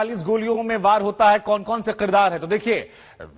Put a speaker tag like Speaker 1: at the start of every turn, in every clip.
Speaker 1: 40 गोलियों में वार होता है, कौन कौन से किरदार है? तो देखिए,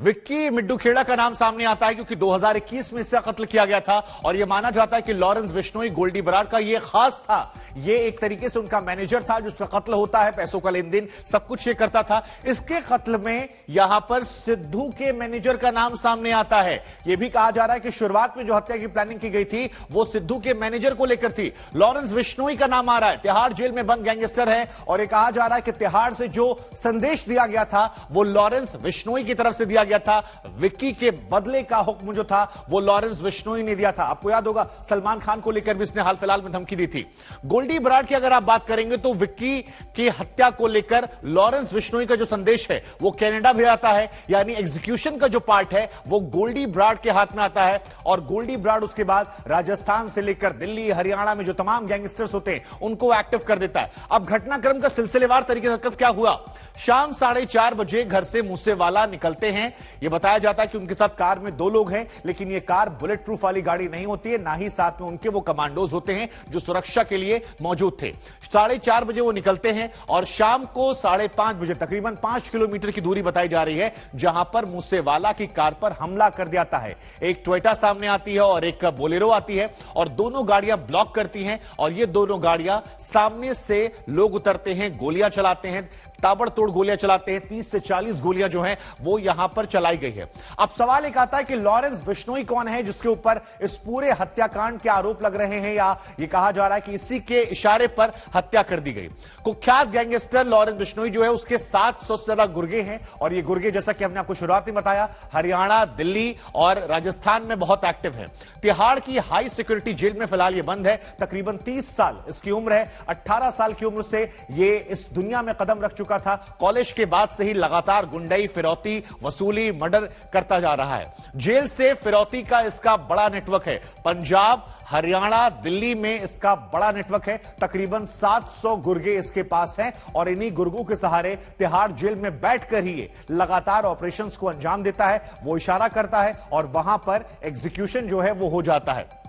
Speaker 1: विक्की मिड्डू खेड़ा का नाम सामने आता है क्योंकि 2021 में इसका कत्ल किया गया था और यह माना जाता है कि लॉरेंस बिश्नोई गोल्डी बराड़ का यह खास था। यह एक तरीके से उनका मैनेजर था जिसका कत्ल होता है, पैसों का लेन देन सब कुछ ये करता था। इसके कत्ल में यहां पर सिद्धू के मैनेजर का नाम सामने आता है। यह भी कहा जा रहा है कि शुरुआत में जो हत्या की प्लानिंग की गई थी वो सिद्धू के मैनेजर को लेकर थी। लॉरेंस बिश्नोई का नाम आ रहा है, तिहाड़ जेल में बंद गैंगस्टर है और यह कहा जा रहा है कि तिहाड़ से जो संदेश दिया गया था वो लॉरेंस बिश्नोई की तरफ से दिया गया था। विक्की के बदले का हुक्म जो था वो लॉरेंस बिश्नोई ने दिया था। आपको याद होगा सलमान खान को लेकर भी इसने हाल फिलहाल में धमकी दी थी। गोल्डी बराड़ की अगर आप बात करेंगे तो विक्की की हत्या को लेकर लॉरेंस बिश्नोई का जो संदेश है वो कनाडा भी आता है, यानी एग्जीक्यूशन का जो पार्ट है वो गोल्डी बराड़ के हाथ में आता है और गोल्डी बराड़ उसके बाद राजस्थान से लेकर दिल्ली हरियाणा में जो तमाम गैंगस्टर्स होते हैं उनको एक्टिव कर देता है। अब घटनाक्रम का सिलसिलेवार तरीके से कब क्या हुआ? शाम 4:30 बजे घर से मूसेवाला निकलते हैं। यह बताया जाता है कि उनके साथ कार में 2 लोग हैं, लेकिन यह कार बुलेट प्रूफ वाली गाड़ी नहीं होती है, ना ही साथ में उनके वो कमांडोज होते हैं जो सुरक्षा के लिए मौजूद थे। 4:30 बजे वो निकलते हैं और शाम को 5:30 बजे तकरीबन 5 किलोमीटर की दूरी बताई जा रही है जहां पर मूसेवाला की कार पर हमला कर दिया जाता है। एक टोयोटा सामने आती है और एक बोलेरो आती है और दोनों गाड़ियां ब्लॉक करती हैं और ये दोनों गाड़ियां सामने से लोग उतरते हैं, गोलियां चलाते हैं, ताबड़तोड़ गोलियां चलाते हैं। 30 से 40 गोलियां जो हैं वो यहां पर चलाई गई है। अब सवाल एक आता है कि लॉरेंस बिश्नोई कौन है जिसके ऊपर इस पूरे हत्याकांड के आरोप लग रहे हैं, या यह कहा जा रहा है कि इसी के इशारे पर हत्या कर दी गई। कुख्यात गैंगस्टर लॉरेंस बिश्नोई जो है उसके 700 से ज्यादा गुर्गे हैं और ये गुर्गे जैसा कि हमने आपको शुरुआत में बताया हरियाणा, दिल्ली और राजस्थान में बहुत एक्टिव है। तिहाड़ की हाई सिक्योरिटी जेल में फिलहाल ये बंद है। तकरीबन 30 साल इसकी उम्र है। 18 साल की उम्र से ये इस दुनिया में कदम रख चुका था। कॉलेज के बाद से ही लगातार गुंडई, फिरौती, वसूली, मर्डर करता जा रहा है। जेल से फिरौती का इसका बड़ा नेटवर्क है। पंजाब, हरियाणा, दिल्ली में इसका बड़ा नेटवर्क है। तकरीबन 700 गुर्गे इसके पास हैं और इन्हीं गुर्गों के सहारे तिहाड़ जेल में बैठकर ही ये लगातार ऑपरेशंस को अंजाम देता है। वो इशारा करता है और वहां पर एग्जीक्यूशन जो है वो हो जाता है।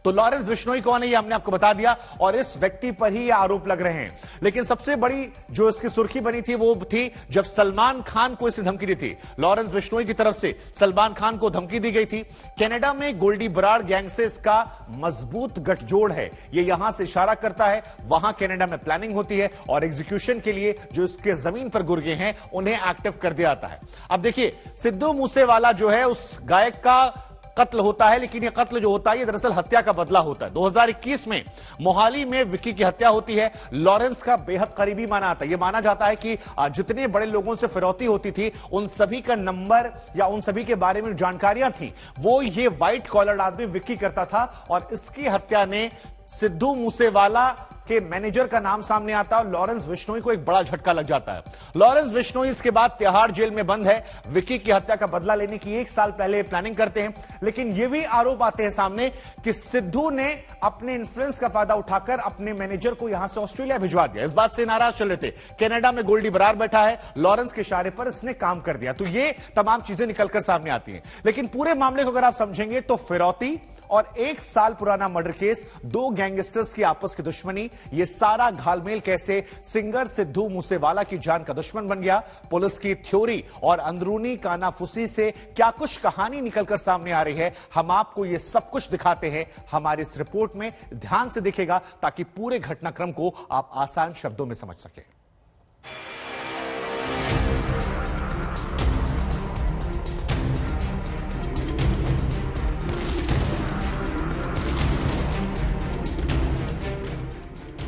Speaker 1: तो लॉरेंस बिश्नोई कौन है ये हमने आपको बता दिया और इस व्यक्ति पर ही ये आरोप लग रहे हैं। लेकिन सबसे बड़ी जो इसकी सुर्खी बनी थी वो थी जब सलमान खान को इसने धमकी दी थी। लॉरेंस बिश्नोई की तरफ से सलमान खान को धमकी दी गई थी। कनाडा में गोल्डी बराड़ गैंग से इसका मजबूत गठजोड़ है। ये यहां से इशारा करता है, वहां कनाडा में प्लानिंग होती है और एग्जीक्यूशन के लिए जो इसके जमीन पर गुर्गे हैं उन्हें एक्टिव कर दिया जाता है। अब देखिए, सिद्धू मूसेवाला जो है उस गायक का कत्ल होता है, लेकिन यह कत्ल जो होता है ये दरअसल हत्या का बदला होता है। 2021 में मोहाली में विक्की की हत्या होती है। लॉरेंस का बेहद करीबी माना आता है। यह माना जाता है कि जितने बड़े लोगों से फिरौती होती थी उन सभी का नंबर या उन सभी के बारे में जानकारियां थी वो ये व्हाइट कॉलर आदमी विक्की करता था और इसकी हत्या ने सिद्धू मूसेवाला के मैनेजर का नाम सामने आता है और लॉरेंस बिश्नोई को एक बड़ा झटका लग जाता है। लॉरेंस बिश्नोई इसके बाद तिहाड़ जेल में बंद है। विक्की की हत्या का बदला लेने की 1 साल पहले प्लानिंग करते हैं, लेकिन यह भी आरोप आते हैं सामने कि सिद्धू ने अपने इन्फ्लुएंस का फायदा उठाकर अपने मैनेजर को यहां से ऑस्ट्रेलिया भिजवा दिया। इस बात से नाराज चल रहे थे। कनाडा में गोल्डी बराड़ बैठा है, लॉरेंस के इशारे पर इसने काम कर दिया। तो ये तमाम चीजें निकलकर सामने आती हैं। लेकिन पूरे मामले को अगर आप समझेंगे तो फिरौती और 1 साल पुराना मर्डर केस, 2 गैंगस्टर्स की आपस की दुश्मनी, यह सारा घालमेल कैसे सिंगर सिद्धू मूसेवाला की जान का दुश्मन बन गया। पुलिस की थ्योरी और अंदरूनी कानाफूसी से क्या कुछ कहानी निकलकर सामने आ रही है, हम आपको यह सब कुछ दिखाते हैं हमारी इस रिपोर्ट में। ध्यान से देखिएगा ताकि पूरे घटनाक्रम को आप आसान शब्दों में समझ सकें।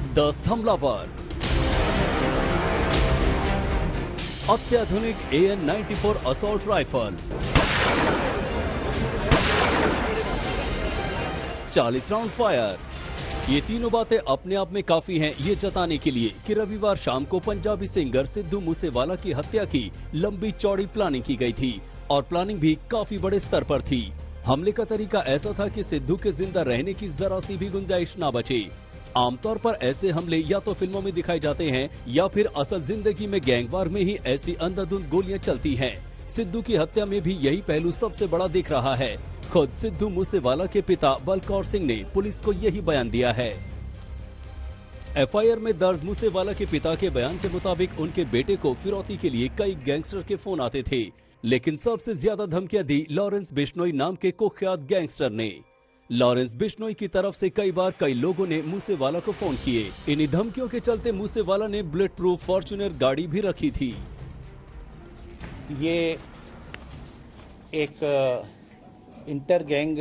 Speaker 2: द हमलावर अत्याधुनिक AN-94 assault rifle, 40 round fire. ये तीनों बातें अपने आप में काफी हैं ये जताने के लिए कि रविवार शाम को पंजाबी सिंगर सिद्धू मूसेवाला की हत्या की लंबी चौड़ी प्लानिंग की गई थी और प्लानिंग भी काफी बड़े स्तर पर थी। हमले का तरीका ऐसा था कि सिद्धू के जिंदा रहने की जरा सी भी गुंजाइश ना बचे। आमतौर पर ऐसे हमले या तो फिल्मों में दिखाए जाते हैं या फिर असल जिंदगी में गैंगवार में ही ऐसी अंधाधुंध गोलियां चलती हैं। सिद्धू की हत्या में भी यही पहलू सबसे बड़ा दिख रहा है। खुद सिद्धू मूसेवाला के पिता बलकौर सिंह ने पुलिस को यही बयान दिया है। एफआईआर में दर्ज मूसेवाला के पिता के बयान के मुताबिक उनके बेटे को फिरौती के लिए कई गैंगस्टर के फोन आते थे, लेकिन सबसे ज्यादा धमकियां दी लॉरेंस बिश्नोई नाम के कुख्यात गैंगस्टर ने। लॉरेंस बिश्नोई की तरफ से कई बार कई लोगों ने मूसेवाला को फोन किए। इन्हीं धमकियों के चलते मूसेवाला ने बुलेट प्रूफ फॉर्च्यूनर गाड़ी भी रखी थी।
Speaker 3: ये एक इंटर गैंग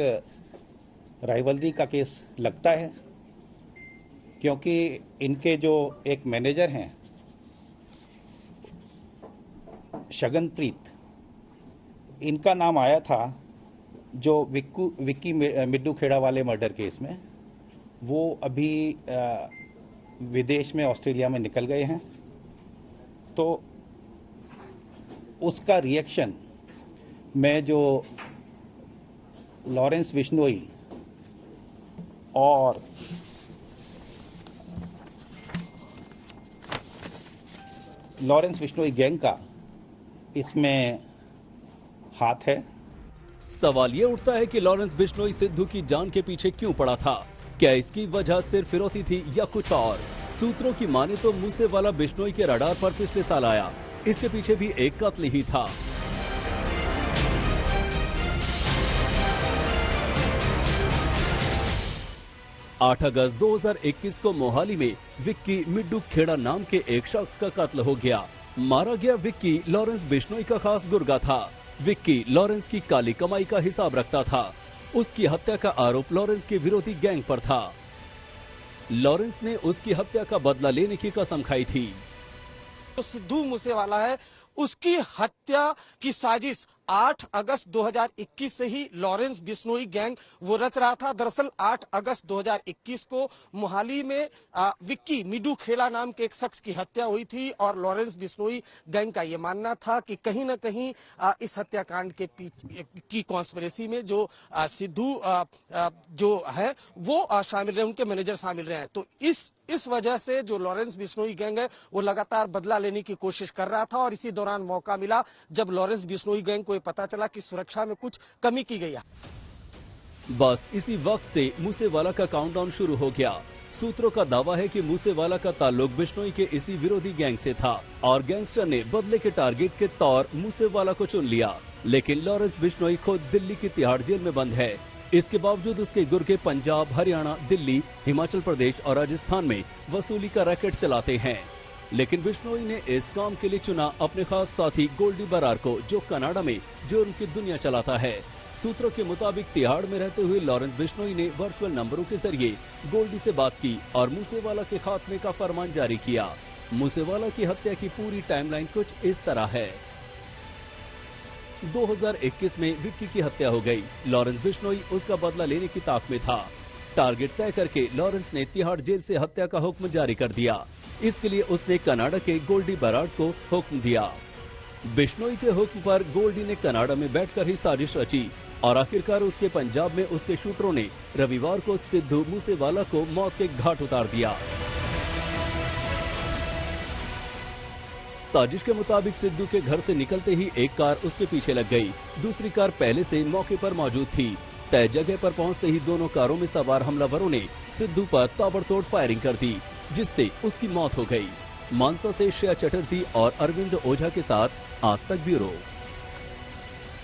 Speaker 3: राइवलरी का केस लगता है, क्योंकि इनके जो एक मैनेजर हैं शगनप्रीत, इनका नाम आया था जो विक्की मिड्डू खेड़ा वाले मर्डर केस में। वो अभी विदेश में ऑस्ट्रेलिया में निकल गए हैं, तो उसका रिएक्शन मैं जो लॉरेंस बिश्नोई और लॉरेंस बिश्नोई गैंग का इसमें हाथ है।
Speaker 2: सवाल ये उठता है कि लॉरेंस बिश्नोई सिद्धू की जान के पीछे क्यों पड़ा था? क्या इसकी वजह सिर्फ फिरौती थी या कुछ और? सूत्रों की माने तो मूसेवाला बिश्नोई के रडार पर पिछले साल आया। इसके पीछे भी एक कत्ल ही था। आठ अगस्त 2021 को मोहाली में विक्की मिड्डू खेड़ा नाम के एक शख्स का कत्ल हो गया। मारा गया विक्की लॉरेंस बिश्नोई का खास गुर्गा था। विक्की लॉरेंस की काली कमाई का हिसाब रखता था। उसकी हत्या का आरोप लॉरेंस के विरोधी गैंग पर था। लॉरेंस ने उसकी हत्या का बदला लेने की कसम खाई थी।
Speaker 4: तो सिद्धू मूसेवाला है, उसकी हत्या की साजिश 8 अगस्त 2021 से ही लॉरेंस बिश्नोई गैंग वो रच रहा था। दरअसल 8 अगस्त 2021 को मोहाली में विक्की मिड्डू खेड़ा नाम के एक शख्स की हत्या हुई थी और लॉरेंस बिश्नोई गैंग का ये मानना था कि कहीं न कहीं इस हत्याकांड के पीछे की कॉन्स्पिरेसी में जो सिद्धू जो है वो शामिल रहे, उनके मैनेजर शामिल रहे हैं। तो इस वजह से जो लॉरेंस बिश्नोई गैंग है वो लगातार बदला लेने की कोशिश कर रहा था और इसी दौरान मौका मिला जब लॉरेंस बिश्नोई गैंग को पता चला कि सुरक्षा में कुछ कमी की गई है।
Speaker 2: बस इसी वक्त से मूसेवाला का काउंटडाउन शुरू हो गया। सूत्रों का दावा है कि मूसेवाला का ताल्लुक बिश्नोई के इसी विरोधी गैंग से था और गैंगस्टर ने बदले के टारगेट के तौर मूसेवाला को चुन लिया। लेकिन लॉरेंस बिश्नोई खुद दिल्ली की तिहाड़ जेल में बंद है। इसके बावजूद उसके गुर्गे पंजाब, हरियाणा, दिल्ली, हिमाचल प्रदेश और राजस्थान में वसूली का रैकेट चलाते हैं। लेकिन बिश्नोई ने इस काम के लिए चुना अपने खास साथी गोल्डी बरार को, जो कनाडा में जुर्म की दुनिया चलाता है। सूत्रों के मुताबिक तिहाड़ में रहते हुए लॉरेंस बिश्नोई ने वर्चुअल नंबरों के जरिए गोल्डी से बात की और मूसेवाला के खात्मे का फरमान जारी किया। मूसेवाला की हत्या की पूरी टाइमलाइन कुछ इस तरह है। 2021 में विक्की की हत्या हो गई। लॉरेंस बिश्नोई उसका बदला लेने की ताक में था। टारगेट तय करके लॉरेंस ने तिहाड़ जेल से हत्या का हुक्म जारी कर दिया। इसके लिए उसने कनाडा के गोल्डी बराड को हुक्म दिया। बिश्नोई के हुक्म पर गोल्डी ने कनाडा में बैठकर ही साजिश रची और आखिरकार उसके पंजाब में उसके शूटरों ने रविवार को सिद्धू मूसेवाला को मौत के घाट उतार दिया। साजिश के मुताबिक सिद्धू के घर से निकलते ही एक कार उसके पीछे लग गई। दूसरी कार पहले से मौके पर मौजूद थी। तय जगह पर पहुंचते ही दोनों कारों में सवार हमलावरों ने सिद्धू पर ताबड़तोड़ फायरिंग कर दी, जिससे उसकी मौत हो गई। मानसा से श्रेया चटर्जी और अरविंद ओझा के साथ आज तक ब्यूरो।